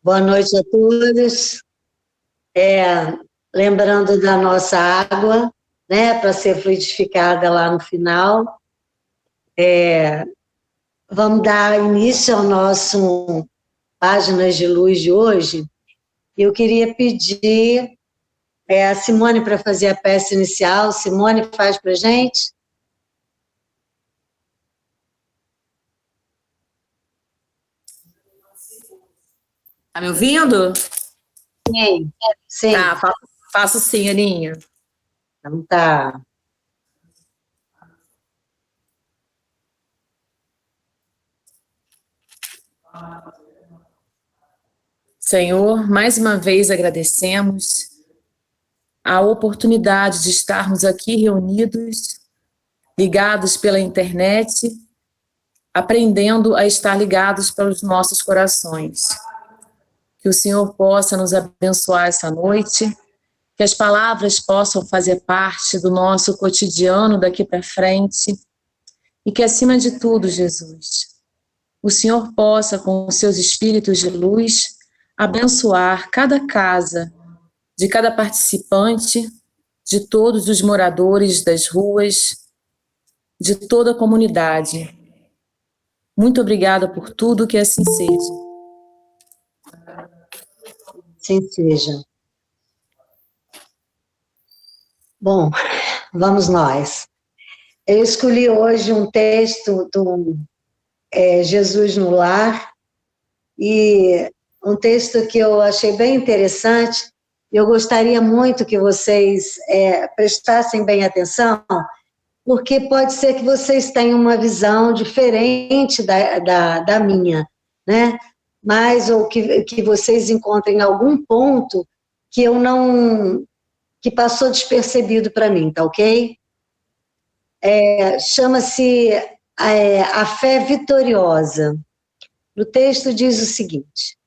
Boa noite a todos. Lembrando da nossa água, né, para ser fluidificada lá no final. Vamos dar início ao nosso Páginas de Luz de hoje. Eu queria pedir a Simone para fazer a peça inicial. Simone, faz para a gente. Tá me ouvindo? Sim, sim. Tá, faço sim, Aninha. Então tá. Senhor, mais uma vez agradecemos a oportunidade de estarmos aqui reunidos, ligados pela internet, aprendendo a estar ligados pelos nossos corações. Que o Senhor possa nos abençoar essa noite, que as palavras possam fazer parte do nosso cotidiano daqui para frente e que, acima de tudo, Jesus, o Senhor possa, com os seus espíritos de luz, abençoar cada casa, de cada participante, de todos os moradores das ruas, de toda a comunidade. Muito obrigada por tudo, que assim seja. Assim seja. Bom, vamos nós. Eu escolhi hoje um texto do Jesus no Lar, e um texto que eu achei bem interessante. Eu gostaria muito que vocês prestassem bem atenção, porque pode ser que vocês tenham uma visão diferente da minha, né? Mas, ou que vocês encontrem algum ponto que eu não, que passou despercebido para mim, tá ok? Chama-se A Fé Vitoriosa. O texto diz o seguinte: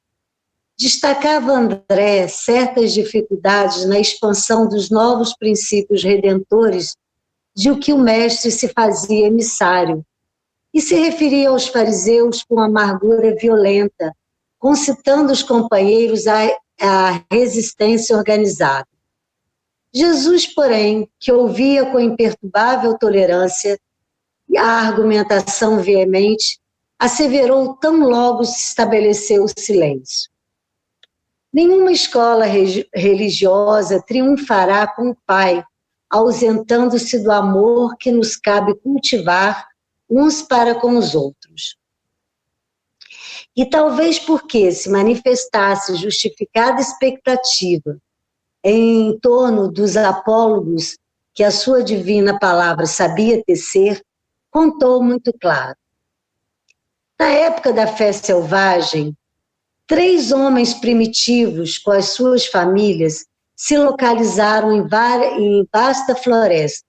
destacava André certas dificuldades na expansão dos novos princípios redentores de o que o mestre se fazia emissário, e se referia aos fariseus com amargura violenta, concitando os companheiros à resistência organizada. Jesus, porém, que ouvia com imperturbável tolerância e a argumentação veemente, asseverou tão logo se estabeleceu o silêncio: nenhuma escola religiosa triunfará com o Pai, ausentando-se do amor que nos cabe cultivar uns para com os outros. E talvez porque se manifestasse justificada expectativa em torno dos apólogos que a sua divina palavra sabia tecer, contou muito claro. Na época da fé selvagem, 3 homens primitivos com as suas famílias se localizaram em vasta floresta.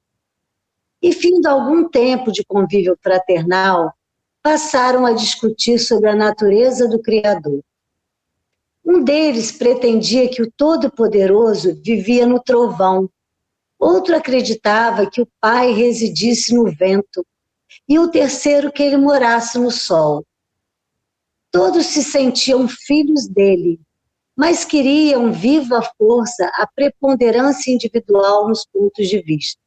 E, findo algum tempo de convívio fraternal, passaram a discutir sobre a natureza do Criador. Um deles pretendia que o Todo-Poderoso vivia no trovão, outro acreditava que o Pai residisse no vento, e o terceiro que ele morasse no sol. Todos se sentiam filhos dele, mas queriam viva força a preponderância individual nos pontos de vista.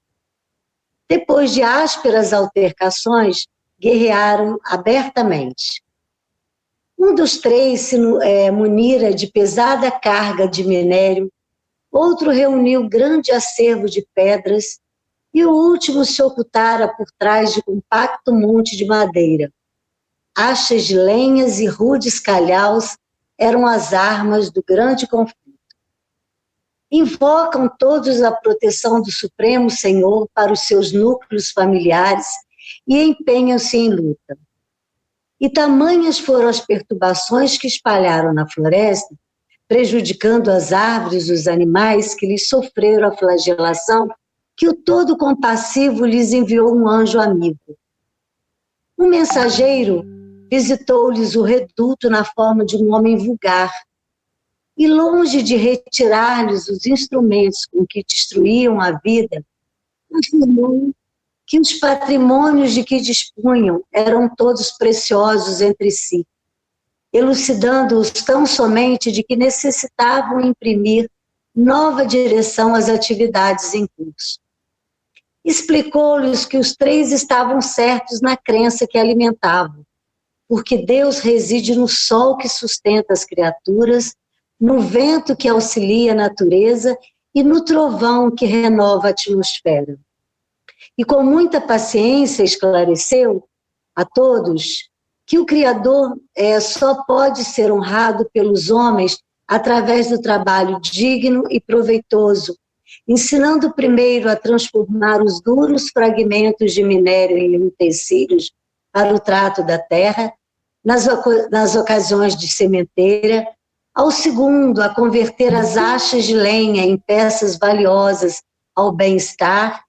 Depois de ásperas altercações, guerrearam abertamente. Um dos 3 se munira de pesada carga de minério, outro reuniu grande acervo de pedras, e o último se ocultara por trás de compacto monte de madeira. Achas de lenhas e rudes calhaus eram as armas do grande conflito. Invocam todos a proteção do Supremo Senhor para os seus núcleos familiares e empenham-se em luta. E tamanhas foram as perturbações que espalharam na floresta, prejudicando as árvores e os animais que lhes sofreram a flagelação, que o Todo Compassivo lhes enviou um anjo amigo. Um mensageiro visitou-lhes o reduto na forma de um homem vulgar, e longe de retirar-lhes os instrumentos com que destruíam a vida, afirmou que os patrimônios de que dispunham eram todos preciosos entre si, elucidando-os tão somente de que necessitavam imprimir nova direção às atividades em curso. Explicou-lhes que os três estavam certos na crença que alimentavam, porque Deus reside no sol que sustenta as criaturas, no vento que auxilia a natureza e no trovão que renova a atmosfera. E com muita paciência esclareceu a todos que o Criador só pode ser honrado pelos homens através do trabalho digno e proveitoso, ensinando primeiro a transformar os duros fragmentos de minério em utensílios para o trato da terra, nas ocasiões de sementeira, ao segundo a converter as achas de lenha em peças valiosas ao bem-estar,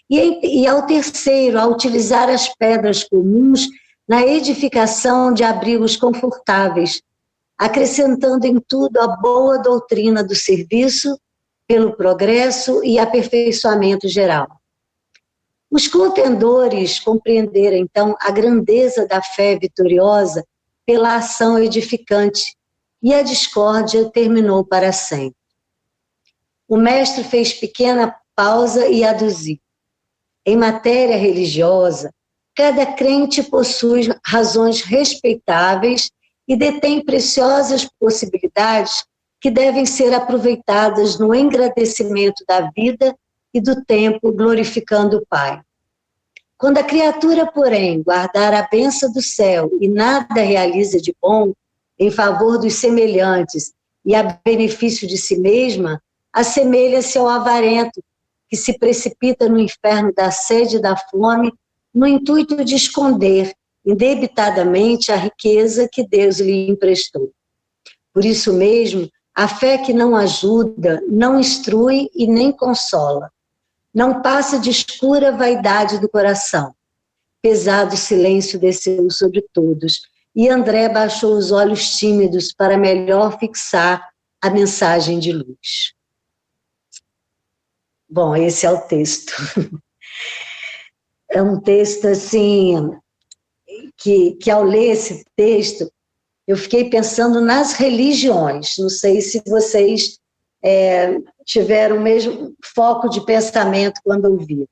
e ao terceiro a utilizar as pedras comuns na edificação de abrigos confortáveis, acrescentando em tudo a boa doutrina do serviço pelo progresso e aperfeiçoamento geral. Os contendores compreenderam, então, a grandeza da fé vitoriosa pela ação edificante, e a discórdia terminou para sempre. O mestre fez pequena pausa e aduziu. Em matéria religiosa, cada crente possui razões respeitáveis e detém preciosas possibilidades que devem ser aproveitadas no engrandecimento da vida e do tempo, glorificando o Pai. Quando a criatura, porém, guardar a bênção do céu e nada realiza de bom em favor dos semelhantes e a benefício de si mesma, assemelha-se ao avarento que se precipita no inferno da sede e da fome no intuito de esconder indebitadamente a riqueza que Deus lhe emprestou. Por isso mesmo, a fé que não ajuda, não instrui e nem consola. Não passa de escura vaidade do coração. Pesado silêncio desceu sobre todos, e André baixou os olhos tímidos para melhor fixar a mensagem de luz. Bom, esse é o texto. É um texto, assim, que ao ler esse texto, eu fiquei pensando nas religiões. Não sei se vocês tiveram o mesmo foco de pensamento quando ouviram.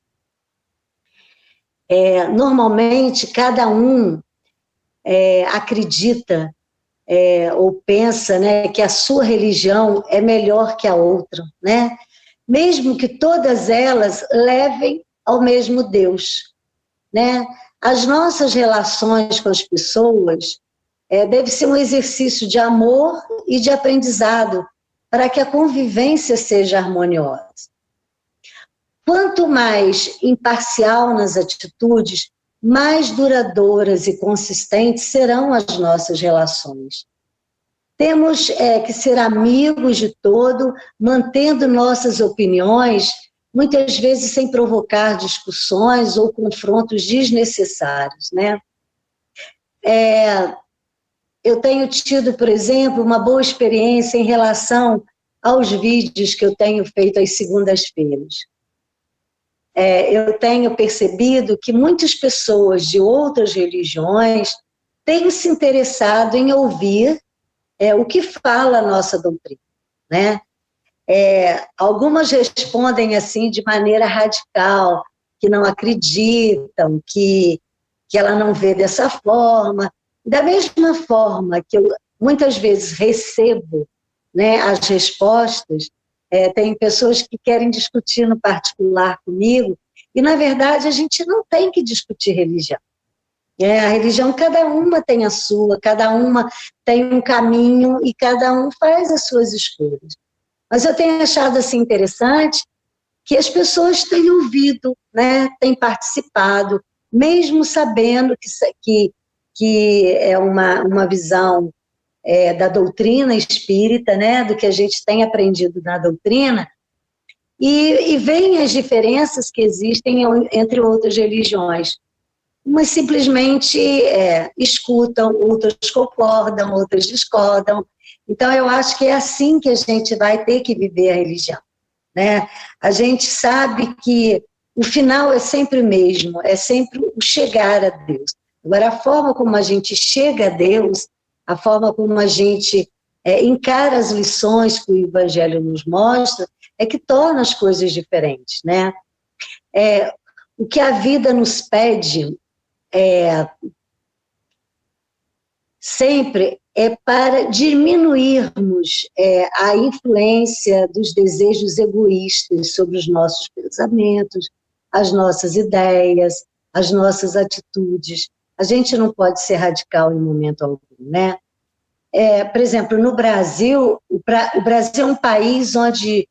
Normalmente, cada um acredita ou pensa, né, que a sua religião é melhor que a outra, né? Mesmo que todas elas levem ao mesmo Deus, né? As nossas relações com as pessoas deve ser um exercício de amor e de aprendizado para que a convivência seja harmoniosa. Quanto mais imparcial nas atitudes, mais duradouras e consistentes serão as nossas relações. Temos que ser amigos de todo, mantendo nossas opiniões, muitas vezes sem provocar discussões ou confrontos desnecessários, né? Eu tenho tido, por exemplo, uma boa experiência em relação aos vídeos que eu tenho feito às segundas-feiras. Eu tenho percebido que muitas pessoas de outras religiões têm se interessado em ouvir o que fala a nossa doutrina, né? Algumas respondem assim de maneira radical, que não acreditam, que ela não vê dessa forma. Da mesma forma que eu muitas vezes recebo, né, as respostas, tem pessoas que querem discutir no particular comigo, e na verdade a gente não tem que discutir religião. A religião, cada uma tem a sua, cada uma tem um caminho e cada um faz as suas escolhas. Mas eu tenho achado assim interessante que as pessoas têm ouvido, né, têm participado, mesmo sabendo que é uma visão da doutrina espírita, né, do que a gente tem aprendido na doutrina, e veem as diferenças que existem entre outras religiões. Umas simplesmente escutam, outras concordam, outras discordam. Então, eu acho que é assim que a gente vai ter que viver a religião, né? A gente sabe que o final é sempre o mesmo, é sempre o chegar a Deus. Agora, a forma como a gente chega a Deus a forma como a gente encara as lições que o Evangelho nos mostra, é que torna as coisas diferentes, né? O que a vida nos pede sempre é para diminuirmos a influência dos desejos egoístas sobre os nossos pensamentos, as nossas ideias, as nossas atitudes. A gente não pode ser radical em momento algum, né? Por exemplo, no Brasil, o Brasil é um país onde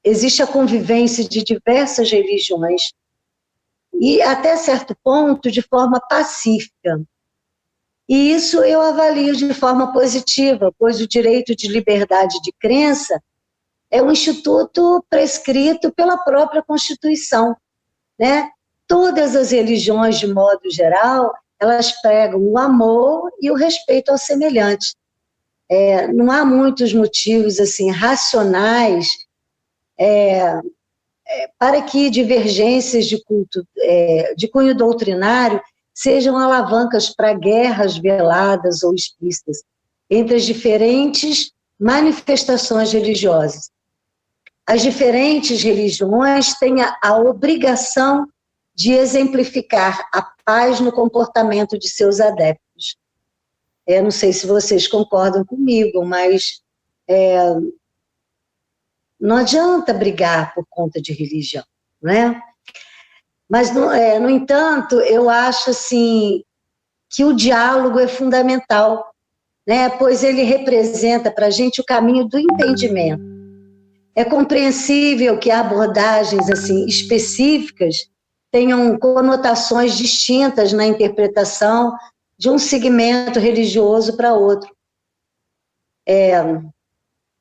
existe a convivência de diversas religiões e, até certo ponto, de forma pacífica. E isso eu avalio de forma positiva, pois o direito de liberdade de crença é um instituto prescrito pela própria Constituição, né? Todas as religiões, de modo geral, elas pregam o amor e o respeito ao semelhante. Não há muitos motivos assim racionais para que divergências de culto, de cunho doutrinário, sejam alavancas para guerras veladas ou explícitas entre as diferentes manifestações religiosas. As diferentes religiões têm a obrigação de exemplificar a paz no comportamento de seus adeptos. Não sei se vocês concordam comigo, mas não adianta brigar por conta de religião, né? Mas, no entanto, eu acho assim, que o diálogo é fundamental, né? Pois ele representa para a gente o caminho do entendimento. É compreensível que abordagens assim, específicas tenham conotações distintas na interpretação de um segmento religioso para outro.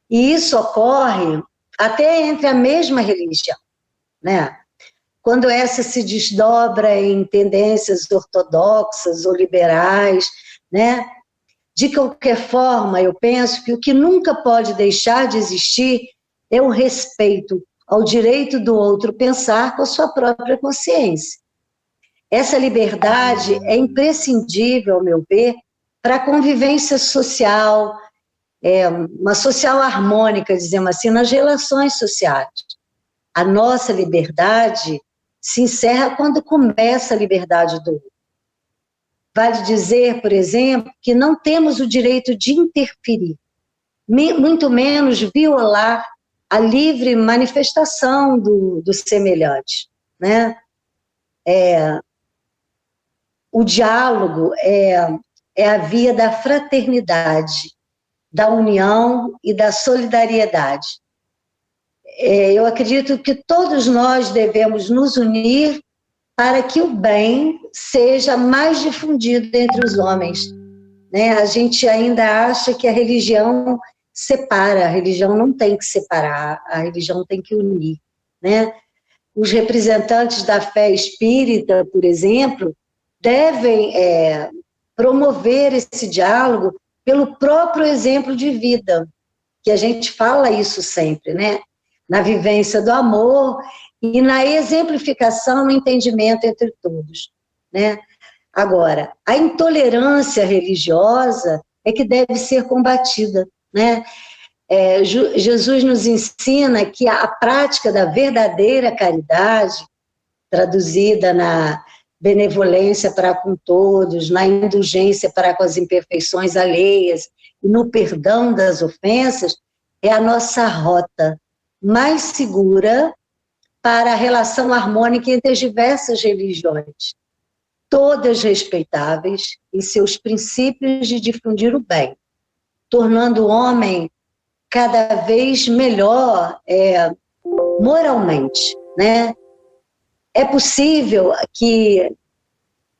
E isso ocorre até entre a mesma religião, né? Quando essa se desdobra em tendências ortodoxas ou liberais, né? De qualquer forma, eu penso que o que nunca pode deixar de existir é o respeito ao direito do outro pensar com a sua própria consciência. Essa liberdade é imprescindível, ao meu ver, para a convivência social, uma social harmônica, dizemos assim, nas relações sociais. A nossa liberdade se encerra quando começa a liberdade do outro. Vale dizer, por exemplo, que não temos o direito de interferir, muito menos violar a livre manifestação do semelhante, né? O diálogo é a via da fraternidade, da união e da solidariedade. Eu acredito que todos nós devemos nos unir para que o bem seja mais difundido entre os homens, né? A gente ainda acha que a religião separa, a religião não tem que separar, a religião tem que unir, né? Os representantes da fé espírita, por exemplo, devem promover esse diálogo pelo próprio exemplo de vida, que a gente fala isso sempre, né? Na vivência do amor e na exemplificação no entendimento entre todos, né? Agora, a intolerância religiosa é que deve ser combatida, né? Jesus nos ensina que a prática da verdadeira caridade, traduzida na benevolência para com todos, na indulgência para com as imperfeições alheias e no perdão das ofensas, é a nossa rota mais segura para a relação harmônica entre as diversas religiões, todas respeitáveis em seus princípios de difundir o bem, tornando o homem cada vez melhor moralmente, né? É possível que,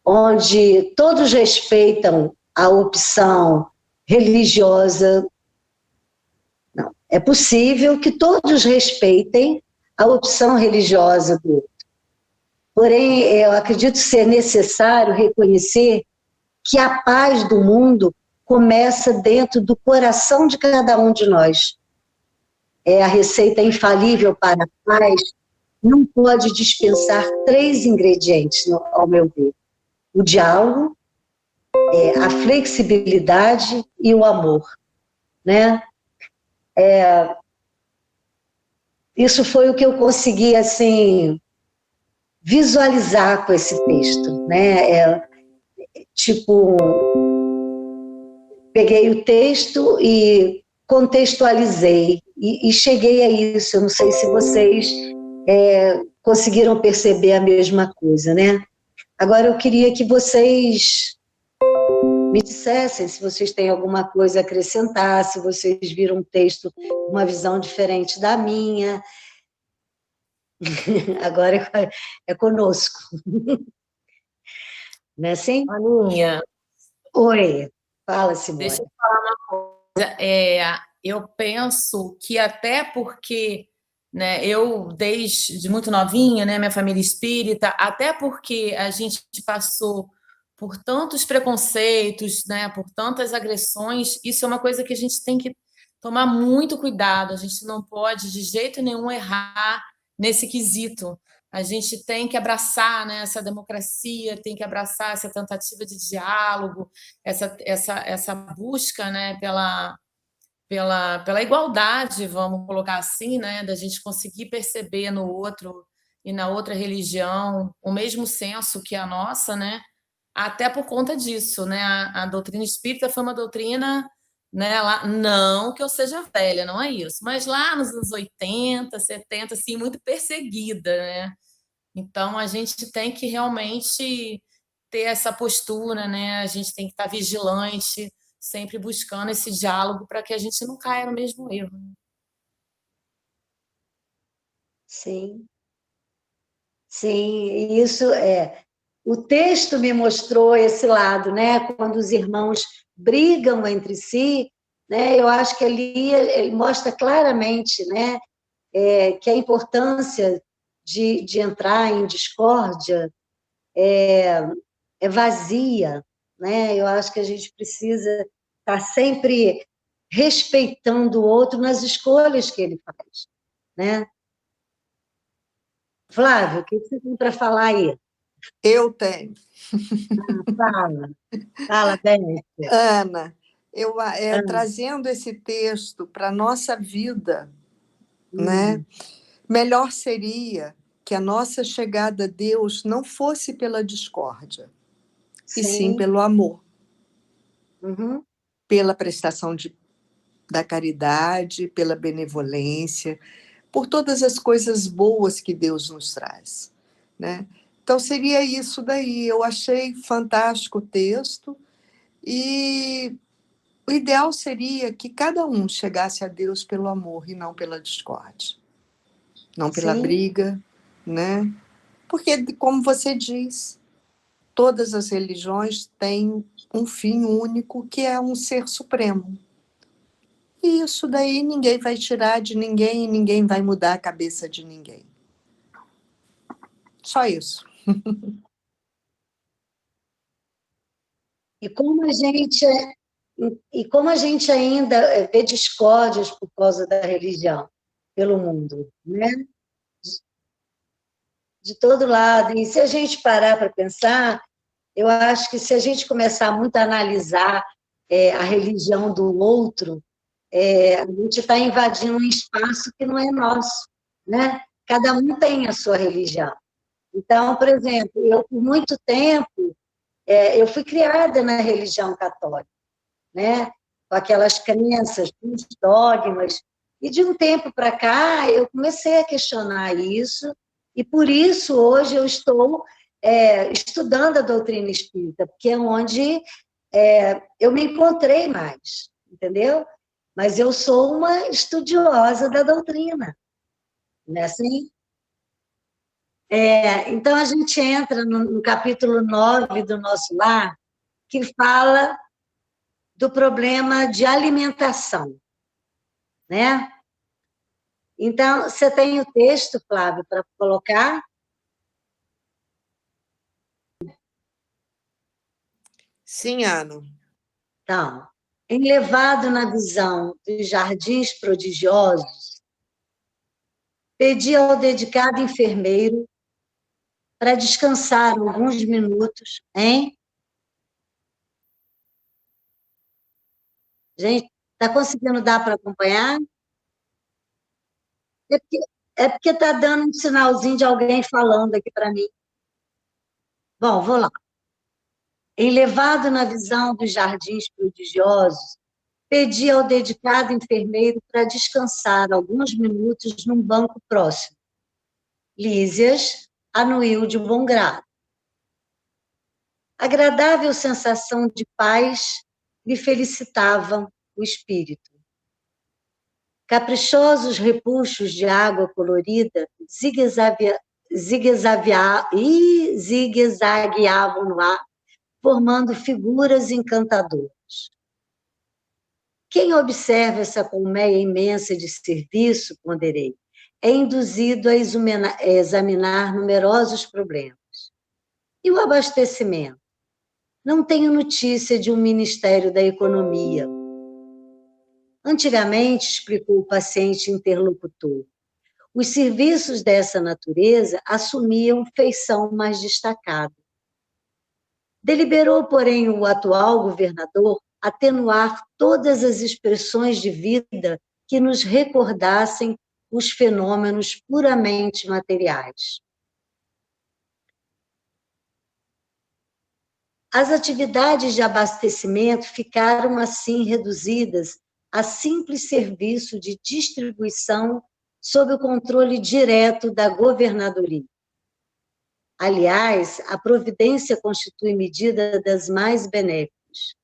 onde todos respeitam a opção religiosa, não, é possível que todos respeitem a opção religiosa do outro. Porém, eu acredito ser necessário reconhecer que a paz do mundo começa dentro do coração de cada um de nós. A receita infalível para a paz não pode dispensar 3 ingredientes, ao meu ver: o diálogo, a flexibilidade e o amor, né? Isso foi o que eu consegui, assim, visualizar com esse texto, né? Tipo, peguei o texto e contextualizei e cheguei a isso. Eu não sei se vocês conseguiram perceber a mesma coisa, né? Agora eu queria que vocês me dissessem se vocês têm alguma coisa a acrescentar, se vocês viram um texto, uma visão diferente da minha. Agora é conosco. Não é assim? Aninha, Oi, fala, deixa Simone. eu falar uma coisa. Eu penso que até porque, né, eu desde muito novinha, né, minha família espírita, até porque a gente passou por tantos preconceitos, né, por tantas agressões, isso é uma coisa que a gente tem que tomar muito cuidado. A gente não pode de jeito nenhum errar nesse quesito. A gente tem que abraçar, né, essa democracia, tem que abraçar essa tentativa de diálogo, essa busca, né, pela igualdade, vamos colocar assim, né, da gente conseguir perceber no outro e na outra religião o mesmo senso que a nossa, né, até por conta disso, né, a doutrina espírita foi uma doutrina, né, lá, não que eu seja velha, não é isso, mas lá nos anos 80, 70, assim, muito perseguida, né, então a gente tem que realmente ter essa postura, né? A gente tem que estar vigilante, sempre buscando esse diálogo para que a gente não caia no mesmo erro. Sim, sim, isso é. O texto me mostrou esse lado, né? Quando os irmãos brigam entre si, né? Eu acho que ali ele mostra claramente, né? Que a importância de entrar em discórdia é vazia, né? Eu acho que a gente precisa estar sempre respeitando o outro nas escolhas que ele faz, né? Flávio, o que você tem para falar aí? Eu tenho. Fala, fala, Beth. Ana, trazendo esse texto para a nossa vida, né? Melhor seria que a nossa chegada a Deus não fosse pela discórdia, e sim Sim. pelo amor, Uhum. pela prestação da caridade, pela benevolência, por todas as coisas boas que Deus nos traz, né? Então seria isso daí. Eu achei fantástico o texto e o ideal seria que cada um chegasse a Deus pelo amor e não pela discórdia, não pela Sim. briga, né? Porque, como você diz, todas as religiões têm um fim único, que é um ser supremo. E isso daí ninguém vai tirar de ninguém e ninguém vai mudar a cabeça de ninguém. Só isso. E como a gente ainda vê discórdias por causa da religião pelo mundo, né? De todo lado. E se a gente parar para pensar, eu acho que se a gente começar muito a analisar a religião do outro, a gente está invadindo um espaço que não é nosso, né? Cada um tem a sua religião. Então, por exemplo, eu por muito tempo eu fui criada na religião católica, né? Com aquelas crenças, com os dogmas. E de um tempo para cá, eu comecei a questionar isso, e por isso hoje eu estou estudando a doutrina espírita, porque é onde eu me encontrei mais, entendeu? Mas eu sou uma estudiosa da doutrina, não é assim? Então, a gente entra no capítulo 9 do nosso lar, que fala do problema de alimentação, né? Então, você tem o texto, Flávio, para colocar? Sim, Ana. Então, enlevado na visão dos jardins prodigiosos, pedi ao dedicado enfermeiro para descansar alguns minutos, hein? Gente, está conseguindo dar para acompanhar? É porque está dando um sinalzinho de alguém falando aqui para mim. Bom, vou lá. Elevado na visão dos jardins prodigiosos, pedi ao dedicado enfermeiro para descansar alguns minutos num banco próximo. Lísias anuiu de bom grado. Agradável sensação de paz lhe felicitava o espírito. Caprichosos repuxos de água colorida zigue-zagueavam no ar, formando figuras encantadoras. Quem observa essa colmeia imensa de serviço, ponderei, é induzido a examinar numerosos problemas. E o abastecimento? Não tenho notícia de um Ministério da Economia. Antigamente, explicou o paciente interlocutor, os serviços dessa natureza assumiam feição mais destacada. Deliberou, porém, o atual governador atenuar todas as expressões de vida que nos recordassem os fenômenos puramente materiais. As atividades de abastecimento ficaram, assim, reduzidas a simples serviço de distribuição sob o controle direto da governadoria. Aliás, a providência constitui medida das mais benéficas.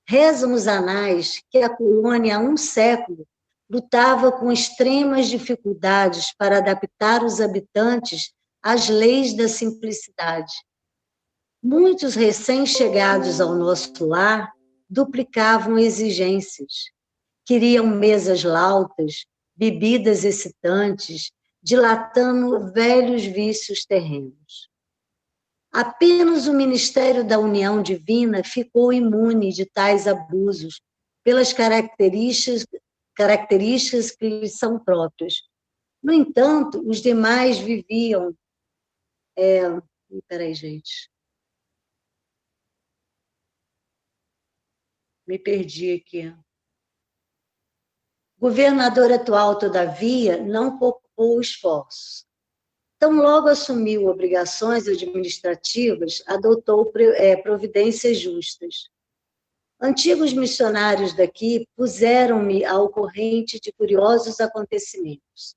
Rezam os anais que a colônia há um século lutava com extremas dificuldades para adaptar os habitantes às leis da simplicidade. Muitos recém-chegados ao nosso lar duplicavam exigências. Queriam mesas lautas, bebidas excitantes, dilatando velhos vícios terrenos. Apenas o Ministério da União Divina ficou imune de tais abusos, pelas características que lhes são próprias. No entanto, os demais viviam... Peraí, gente. Me perdi aqui. O governador atual, todavia, não poupou esforços. Tão logo assumiu obrigações administrativas, adotou providências justas. Antigos missionários daqui puseram-me ao corrente de curiosos acontecimentos.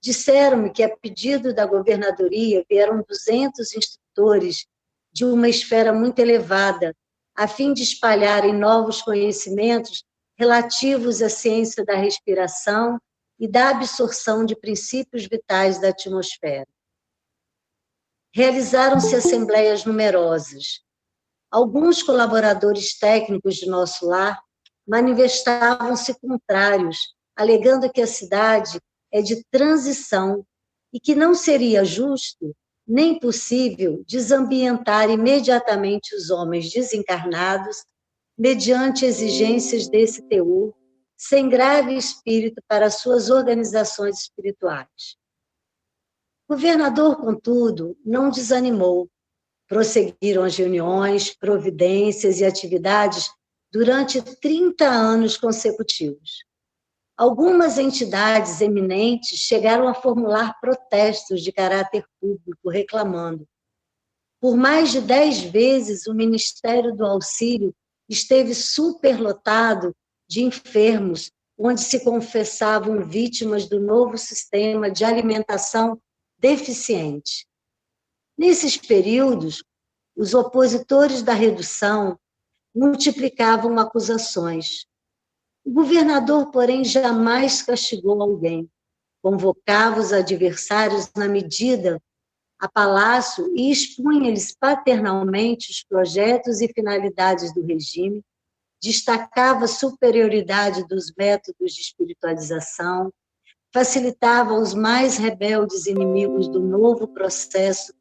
Disseram-me que, a pedido da governadoria, vieram 200 instrutores de uma esfera muito elevada, a fim de espalharem novos conhecimentos relativos à ciência da respiração e da absorção de princípios vitais da atmosfera. Realizaram-se assembleias numerosas. Alguns colaboradores técnicos de nosso lar manifestavam-se contrários, alegando que a cidade é de transição e que não seria justo nem possível desambientar imediatamente os homens desencarnados mediante exigências desse teor, sem grave espírito para suas organizações espirituais. O governador, contudo, não desanimou. Prosseguiram as reuniões, providências e atividades durante 30 anos consecutivos. Algumas entidades eminentes chegaram a formular protestos de caráter público, reclamando. Por mais de 10 vezes, o Ministério do Auxílio esteve superlotado de enfermos, onde se confessavam vítimas do novo sistema de alimentação deficiente. Nesses períodos, os opositores da redução multiplicavam acusações. O governador, porém, jamais castigou alguém. Convocava os adversários na medida a palácio e expunha-lhes paternalmente os projetos e finalidades do regime, destacava a superioridade dos métodos de espiritualização, facilitava aos mais rebeldes inimigos do novo processo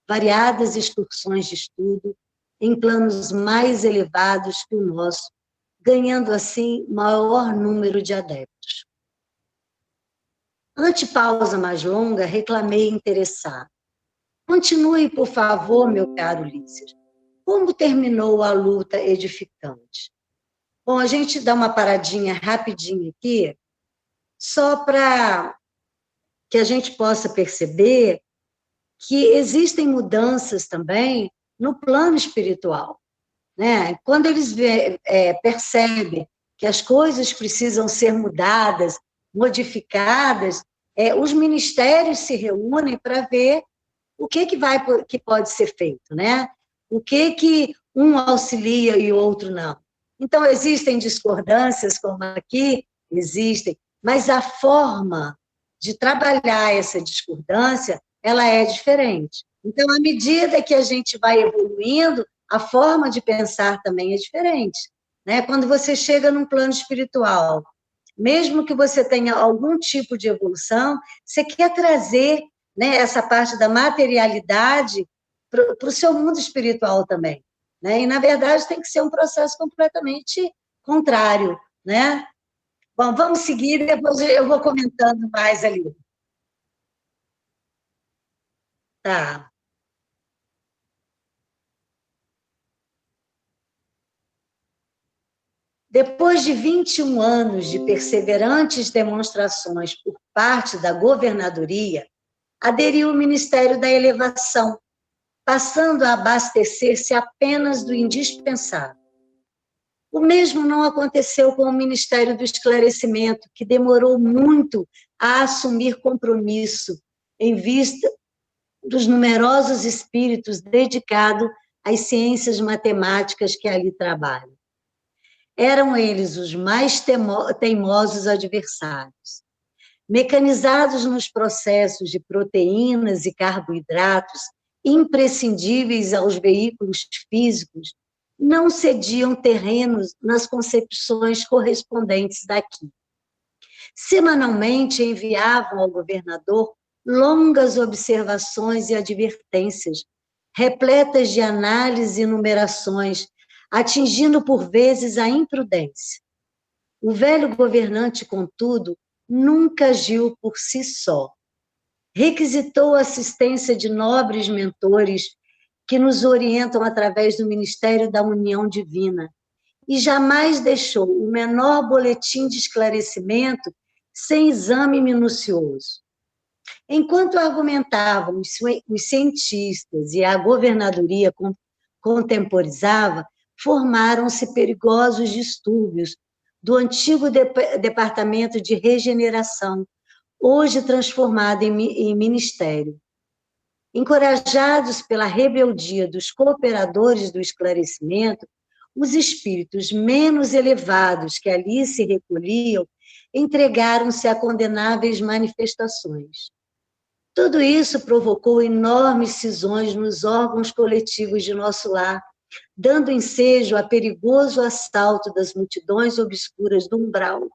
variadas excursões de estudo em planos mais elevados que o nosso, ganhando assim maior número de adeptos. Ante pausa mais longa, reclamei interessado. Continue, por favor, meu caro Lícias. Como terminou a luta edificante? Bom, a gente dá uma paradinha rapidinho aqui, só para que a gente possa perceber que existem mudanças também no plano espiritual, né? Quando eles percebem que as coisas precisam ser mudadas, modificadas, os ministérios se reúnem para ver o que pode ser feito, né? O que um auxilia e o outro não. Então, existem discordâncias, como aqui existem, mas a forma de trabalhar essa discordância, ela é diferente. Então, à medida que a gente vai evoluindo, a forma de pensar também é diferente, né? Quando você chega num plano espiritual, mesmo que você tenha algum tipo de evolução, você quer trazer, né, essa parte da materialidade para o seu mundo espiritual também, né? E, na verdade, tem que ser um processo completamente contrário, né? Bom, vamos seguir, depois eu vou comentando mais ali. Tá. Depois de 21 anos de perseverantes demonstrações por parte da governadoria, aderiu ao Ministério da Elevação, passando a abastecer-se apenas do indispensável. O mesmo não aconteceu com o Ministério do Esclarecimento, que demorou muito a assumir compromisso em vista dos numerosos espíritos dedicados às ciências matemáticas que ali trabalham. Eram eles os mais teimosos adversários. Mecanizados nos processos de proteínas e carboidratos, imprescindíveis aos veículos físicos, não cediam terrenos nas concepções correspondentes daqui. Semanalmente enviavam ao governador longas observações e advertências, repletas de análise e numerações, atingindo por vezes a imprudência. O velho governante, contudo, nunca agiu por si só. Requisitou a assistência de nobres mentores que nos orientam através do Ministério da União Divina e jamais deixou o menor boletim de esclarecimento sem exame minucioso. Enquanto argumentavam os cientistas e a governadoria contemporizava, formaram-se perigosos distúrbios do antigo Departamento de Regeneração, hoje transformado em ministério. Encorajados pela rebeldia dos cooperadores do esclarecimento, os espíritos menos elevados que ali se recolhiam entregaram-se a condenáveis manifestações. Tudo isso provocou enormes cisões nos órgãos coletivos de nosso lar, dando ensejo a perigoso assalto das multidões obscuras do umbral,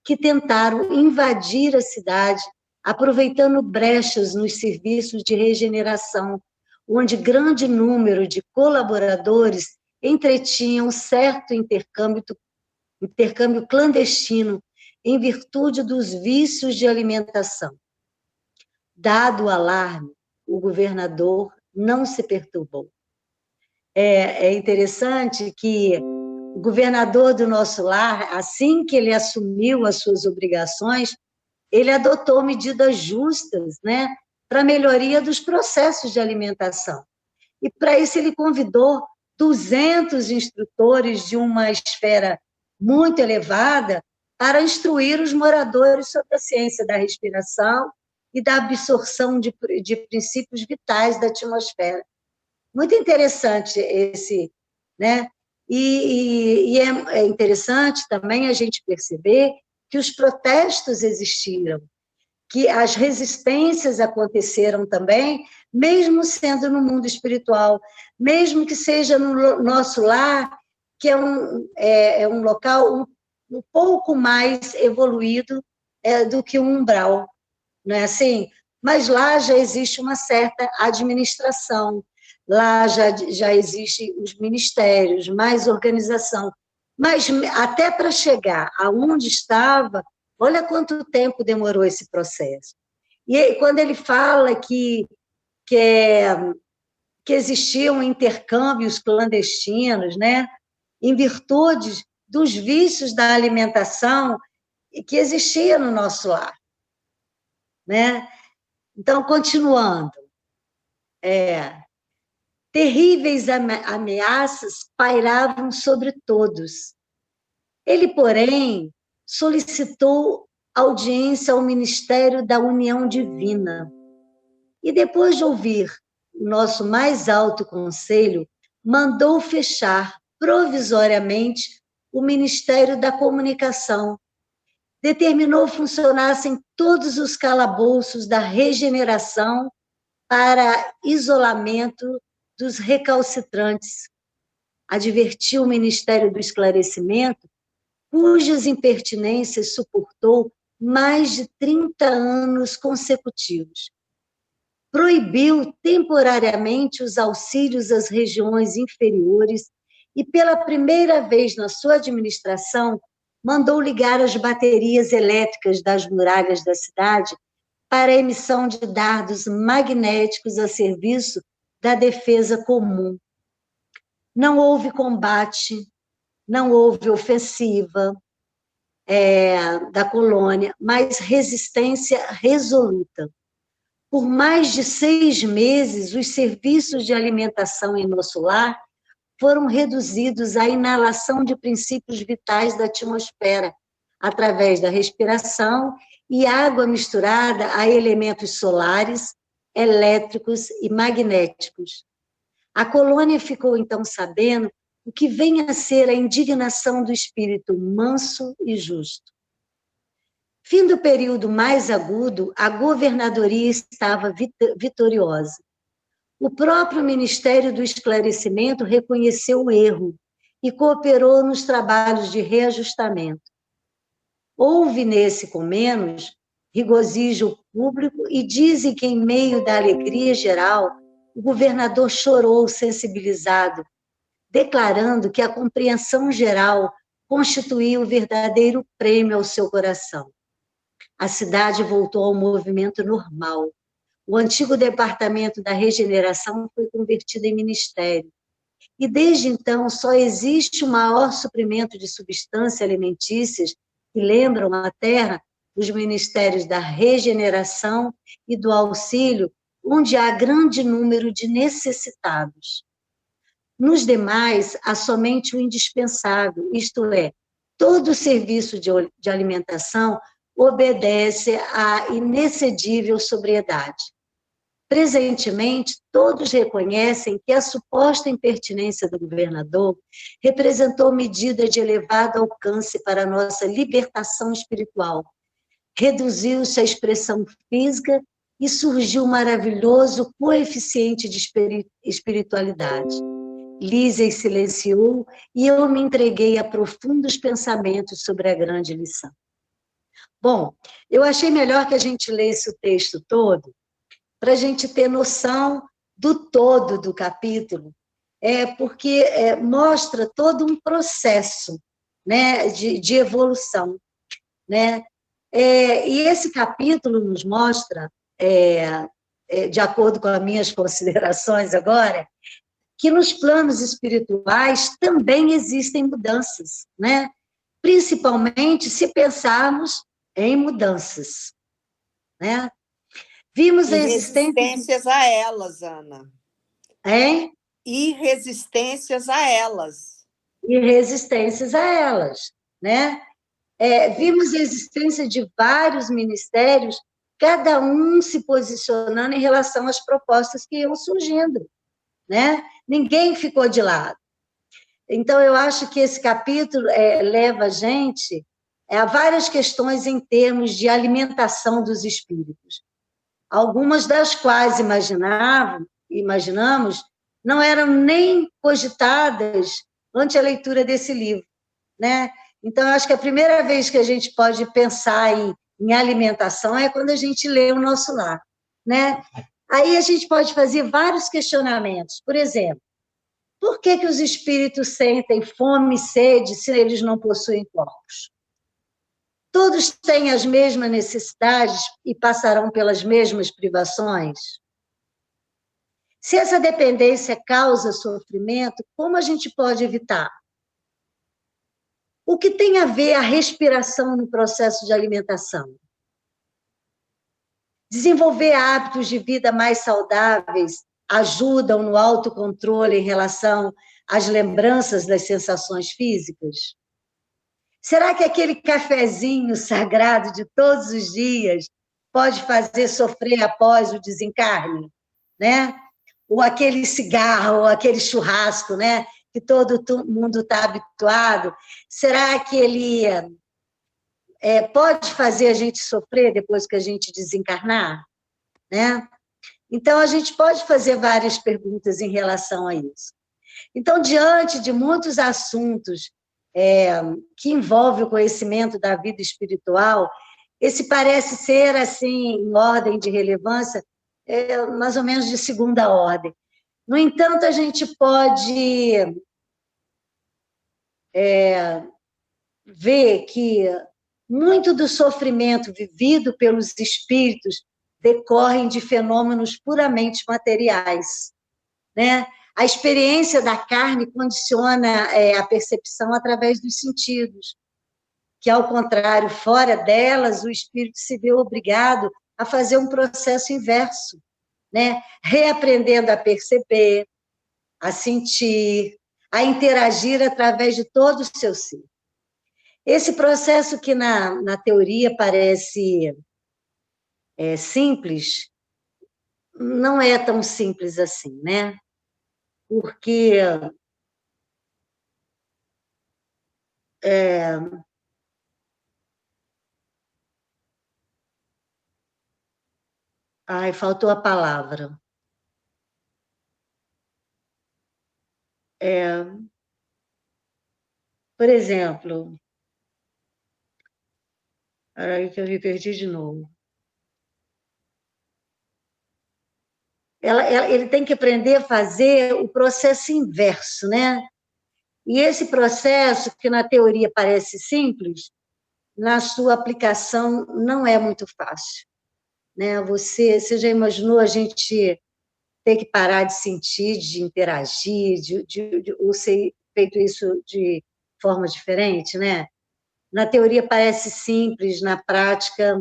que tentaram invadir a cidade, aproveitando brechas nos serviços de regeneração, onde grande número de colaboradores entretinham certo intercâmbio clandestino em virtude dos vícios de alimentação. Dado o alarme, o governador não se perturbou. É interessante que o governador do nosso lar, assim que ele assumiu as suas obrigações, ele adotou medidas justas, né, para a melhoria dos processos de alimentação. E, para isso, ele convidou 200 instrutores de uma esfera muito elevada para instruir os moradores sobre a ciência da respiração e da absorção de princípios vitais da atmosfera. Muito interessante esse, né? E é interessante também a gente perceber que os protestos existiram, que as resistências aconteceram também, mesmo sendo no mundo espiritual, mesmo que seja no nosso lar, que é um local um pouco mais evoluído do que o umbral, não é assim? Mas lá já existe uma certa administração, lá já existem os ministérios, mais organização. Mas até para chegar aonde estava, olha quanto tempo demorou esse processo. E quando ele fala que existiam intercâmbios clandestinos, né, em virtude dos vícios da alimentação que existia no nosso lar, né? Então, continuando, terríveis ameaças pairavam sobre todos. Ele, porém, solicitou audiência ao Ministério da União Divina e, depois de ouvir o nosso mais alto conselho, mandou fechar provisoriamente o Ministério da Comunicação. Determinou funcionassem todos os calabouços da regeneração para isolamento dos recalcitrantes. Advertiu o Ministério do Esclarecimento, cujas impertinências suportou mais de 30 anos consecutivos. Proibiu temporariamente os auxílios às regiões inferiores e, pela primeira vez na sua administração, mandou ligar as baterias elétricas das muralhas da cidade para a emissão de dardos magnéticos a serviço da defesa comum. Não houve combate, não houve ofensiva da colônia, mas resistência resoluta. Por mais de 6 meses, os serviços de alimentação em nosso lar foram reduzidos à inalação de princípios vitais da atmosfera, através da respiração e água misturada a elementos solares, elétricos e magnéticos. A colônia ficou, então, sabendo o que vem a ser a indignação do espírito manso e justo. Fim do período mais agudo, a governadoria estava vitoriosa. O próprio Ministério do Esclarecimento reconheceu o erro e cooperou nos trabalhos de reajustamento. Houve nesse, com menos, regozijo público e dizem que, em meio da alegria geral, o governador chorou sensibilizado, declarando que a compreensão geral constituía o verdadeiro prêmio ao seu coração. A cidade voltou ao movimento normal. O antigo departamento da regeneração foi convertido em ministério. E desde então só existe o maior suprimento de substâncias alimentícias que lembram a terra, os ministérios da regeneração e do auxílio, onde há grande número de necessitados. Nos demais, há somente o indispensável, isto é, todo o serviço de alimentação obedece à inexcedível sobriedade. Presentemente, todos reconhecem que a suposta impertinência do governador representou medida de elevado alcance para a nossa libertação espiritual. Reduziu-se a expressão física e surgiu um maravilhoso coeficiente de espiritualidade. Lísia silenciou e eu me entreguei a profundos pensamentos sobre a grande lição. Bom, eu achei melhor que a gente lesse o texto todo, para a gente ter noção do todo do capítulo, porque mostra todo um processo, né, de evolução, né? E esse capítulo nos mostra, de acordo com as minhas considerações agora, que nos planos espirituais também existem mudanças, né? Principalmente se pensarmos em mudanças, né? Vimos e a existência... resistências a elas, Ana. E resistências a elas. E resistências a elas, né? Vimos a existência de vários ministérios, cada um se posicionando em relação às propostas que iam surgindo, né? Ninguém ficou de lado. Então, eu acho que esse capítulo leva a gente a várias questões em termos de alimentação dos espíritos. Algumas das quais imaginamos não eram nem cogitadas ante a leitura desse livro, né? Então, eu acho que a primeira vez que a gente pode pensar em alimentação é quando a gente lê o Nosso Lar, né? Aí a gente pode fazer vários questionamentos. Por exemplo, por que os espíritos sentem fome e sede se eles não possuem corpos? Todos têm as mesmas necessidades e passarão pelas mesmas privações? Se essa dependência causa sofrimento, como a gente pode evitar? O que tem a ver a respiração no processo de alimentação? Desenvolver hábitos de vida mais saudáveis ajudam no autocontrole em relação às lembranças das sensações físicas? Será que aquele cafezinho sagrado de todos os dias pode fazer sofrer após o desencarne, né? Ou aquele cigarro, ou aquele churrasco, né? Que todo mundo está habituado, será que ele pode fazer a gente sofrer depois que a gente desencarnar? Né? Então, a gente pode fazer várias perguntas em relação a isso. Então, diante de muitos assuntos que envolvem o conhecimento da vida espiritual, esse parece ser, assim, em ordem de relevância, mais ou menos de segunda ordem. No entanto, a gente pode ver que muito do sofrimento vivido pelos espíritos decorrem de fenômenos puramente materiais, né? A experiência da carne condiciona a percepção através dos sentidos, que, ao contrário, fora delas, o espírito se vê obrigado a fazer um processo inverso, né? Reaprendendo a perceber, a sentir, a interagir através de todo o seu ser. Esse processo que na teoria parece simples, não é tão simples assim, né? Porque ai, faltou a palavra. Por exemplo, aí que eu me perdi de novo. Ele tem que aprender a fazer o processo inverso, né? E esse processo, que na teoria parece simples, na sua aplicação não é muito fácil, né? Você já imaginou a gente ter que parar de sentir, de interagir, ou ser feito isso de forma diferente, né? Na teoria parece simples, na prática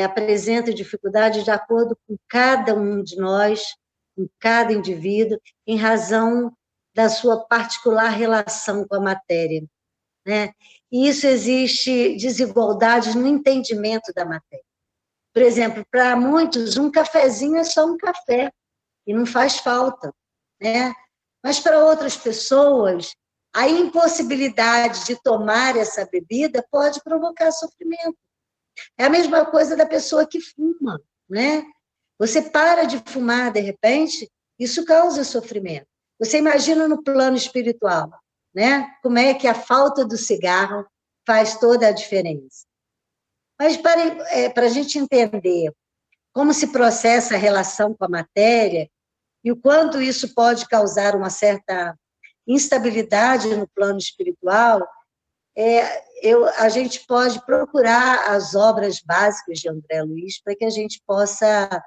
apresenta dificuldade de acordo com cada um de nós, com cada indivíduo, em razão da sua particular relação com a matéria, né? E isso existe desigualdades no entendimento da matéria. Por exemplo, para muitos, um cafezinho é só um café, e não faz falta, né? Mas para outras pessoas, a impossibilidade de tomar essa bebida pode provocar sofrimento. É a mesma coisa da pessoa que fuma, né? Você para de fumar, de repente, isso causa sofrimento. Você imagina no plano espiritual, né? Como é que a falta do cigarro faz toda a diferença. Mas para a gente entender como se processa a relação com a matéria e o quanto isso pode causar uma certa instabilidade no plano espiritual, a gente pode procurar as obras básicas de André Luiz para que a gente possa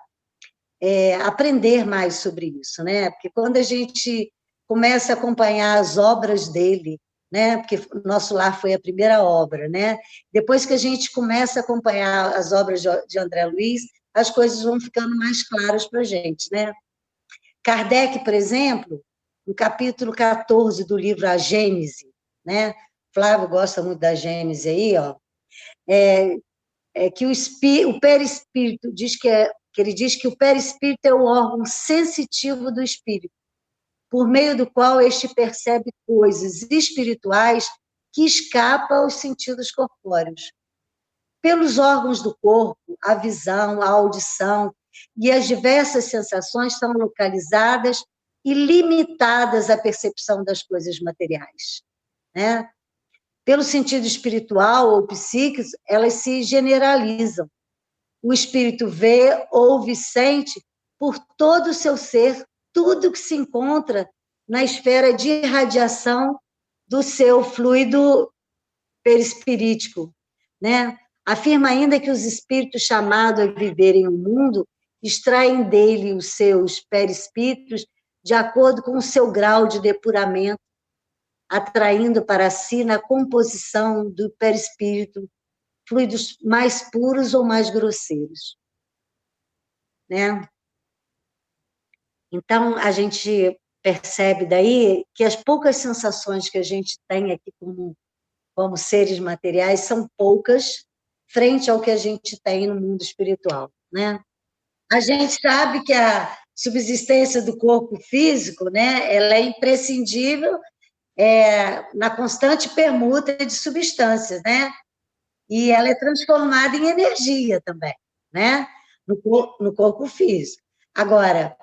aprender mais sobre isso, né? Porque quando a gente começa a acompanhar as obras dele, né? Porque Nosso Lar foi a primeira obra, né? Depois que a gente começa a acompanhar as obras de André Luiz, as coisas vão ficando mais claras para a gente, né? Kardec, por exemplo, no capítulo 14 do livro A Gênese, né? Flávio gosta muito da Gênese aí, ó. Que o perispírito diz que ele diz que o perispírito é o órgão sensitivo do espírito, por meio do qual este percebe coisas espirituais que escapam aos sentidos corpóreos. Pelos órgãos do corpo, a visão, a audição e as diversas sensações são localizadas e limitadas à percepção das coisas materiais, né? Pelo sentido espiritual ou psíquico, elas se generalizam. O espírito vê, ouve e sente por todo o seu ser tudo que se encontra na esfera de irradiação do seu fluido perispirítico, né? Afirma ainda que os espíritos chamados a viverem o mundo extraem dele os seus perispíritos de acordo com o seu grau de depuramento, atraindo para si na composição do perispírito fluidos mais puros ou mais grosseiros, né? Então, a gente percebe daí que as poucas sensações que a gente tem aqui como seres materiais são poucas frente ao que a gente tem no mundo espiritual, né? A gente sabe que a subsistência do corpo físico, né, ela é imprescindível na constante permuta de substâncias, né? E ela é transformada em energia também, né? No corpo físico. Agora,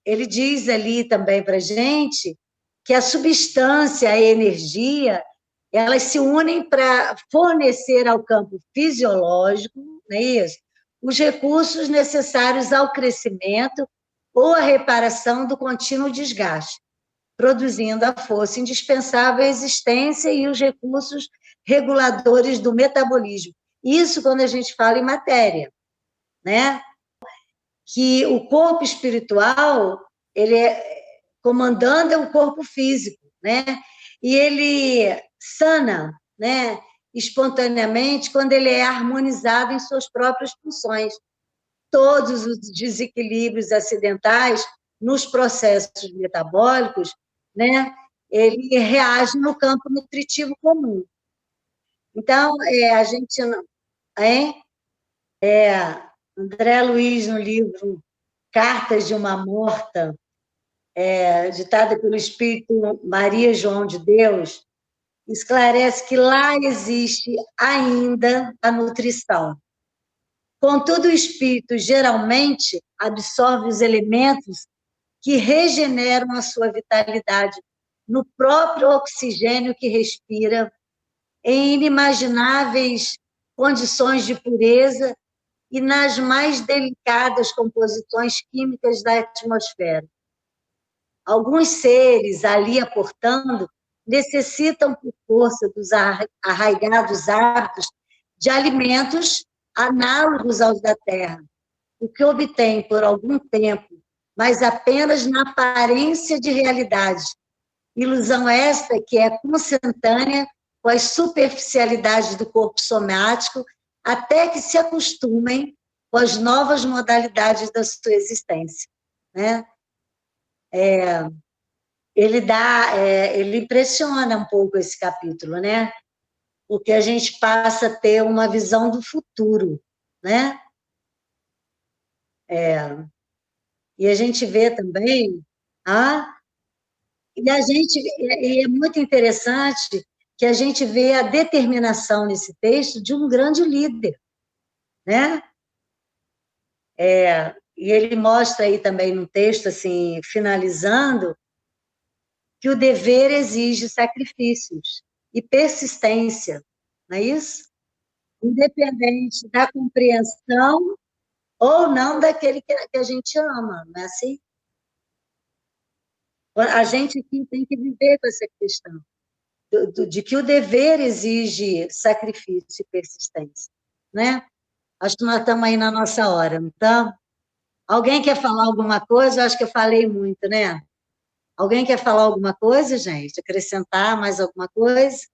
ele diz ali também para a gente que a substância, a energia, elas se unem para fornecer ao campo fisiológico, não é isso? Os recursos necessários ao crescimento ou à reparação do contínuo desgaste, produzindo a força indispensável à existência e os recursos reguladores do metabolismo. Isso quando a gente fala em matéria, né? Que o corpo espiritual, ele comandando o corpo físico, né? E ele sana, né, espontaneamente quando ele é harmonizado em suas próprias funções. Todos os desequilíbrios acidentais nos processos metabólicos, né, ele reage no campo nutritivo comum. Então, a gente... Hein? André Luiz, no livro Cartas de uma Morta, ditada pelo Espírito Maria João de Deus, esclarece que lá existe ainda a nutrição. Contudo, o espírito geralmente absorve os elementos que regeneram a sua vitalidade no próprio oxigênio que respira, em inimagináveis condições de pureza e nas mais delicadas composições químicas da atmosfera. Alguns seres ali aportando necessitam, por força dos arraigados hábitos, de alimentos análogos aos da terra, o que obtém por algum tempo, mas apenas na aparência de realidade. Ilusão esta que é consentânea com as superficialidades do corpo somático, até que se acostumem com as novas modalidades da sua existência, né? Ele impressiona um pouco esse capítulo, né? Porque a gente passa a ter uma visão do futuro, né? E a gente vê também, e é muito interessante que a gente vê a determinação nesse texto de um grande líder, né? E ele mostra aí também no texto, assim, finalizando, que o dever exige sacrifícios e persistência, não é isso? Independente da compreensão ou não daquele que a gente ama, não é assim? A gente aqui tem que viver com essa questão, de que o dever exige sacrifício e persistência, né? Acho que nós estamos aí na nossa hora, não estamos? Alguém quer falar alguma coisa? Eu acho que eu falei muito, né? Alguém quer falar alguma coisa, gente? Acrescentar mais alguma coisa?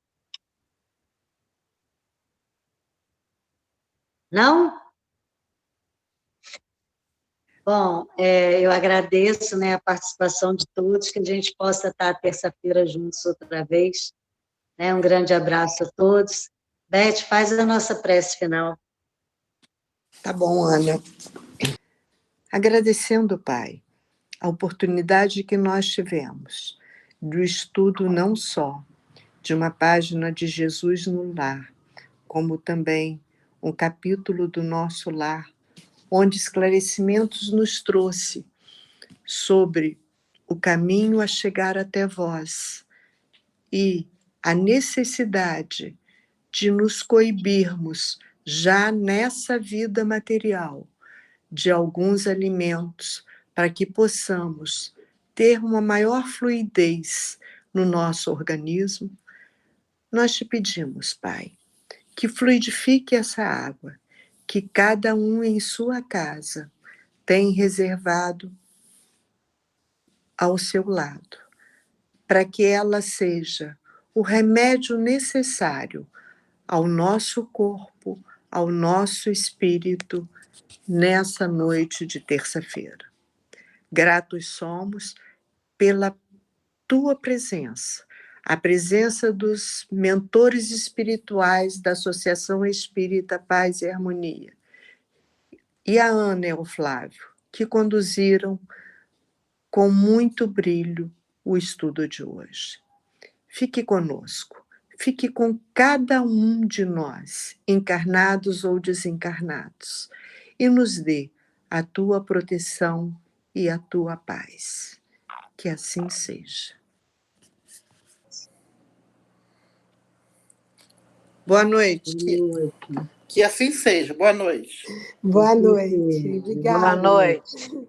Não? Bom, eu agradeço, né, a participação de todos, que a gente possa estar terça-feira juntos outra vez. Né? Um grande abraço a todos. Beth, faz a nossa prece final. Tá bom, Ana. Agradecendo, Pai, a oportunidade que nós tivemos do estudo não só de uma página de Jesus no lar, como também um capítulo do nosso lar, onde esclarecimentos nos trouxe sobre o caminho a chegar até vós e a necessidade de nos coibirmos já nessa vida material de alguns alimentos para que possamos ter uma maior fluidez no nosso organismo. Nós te pedimos, Pai, que fluidifique essa água, que cada um em sua casa tem reservado ao seu lado, para que ela seja o remédio necessário ao nosso corpo, ao nosso espírito, nessa noite de terça-feira. Gratos somos pela tua presença, a presença dos mentores espirituais da Associação Espírita Paz e Harmonia, e a Ana e o Flávio, que conduziram com muito brilho o estudo de hoje. Fique conosco, fique com cada um de nós, encarnados ou desencarnados, e nos dê a tua proteção e a tua paz. Que assim seja. Boa noite. Que assim seja. Boa noite. Boa noite. Obrigada. Boa noite.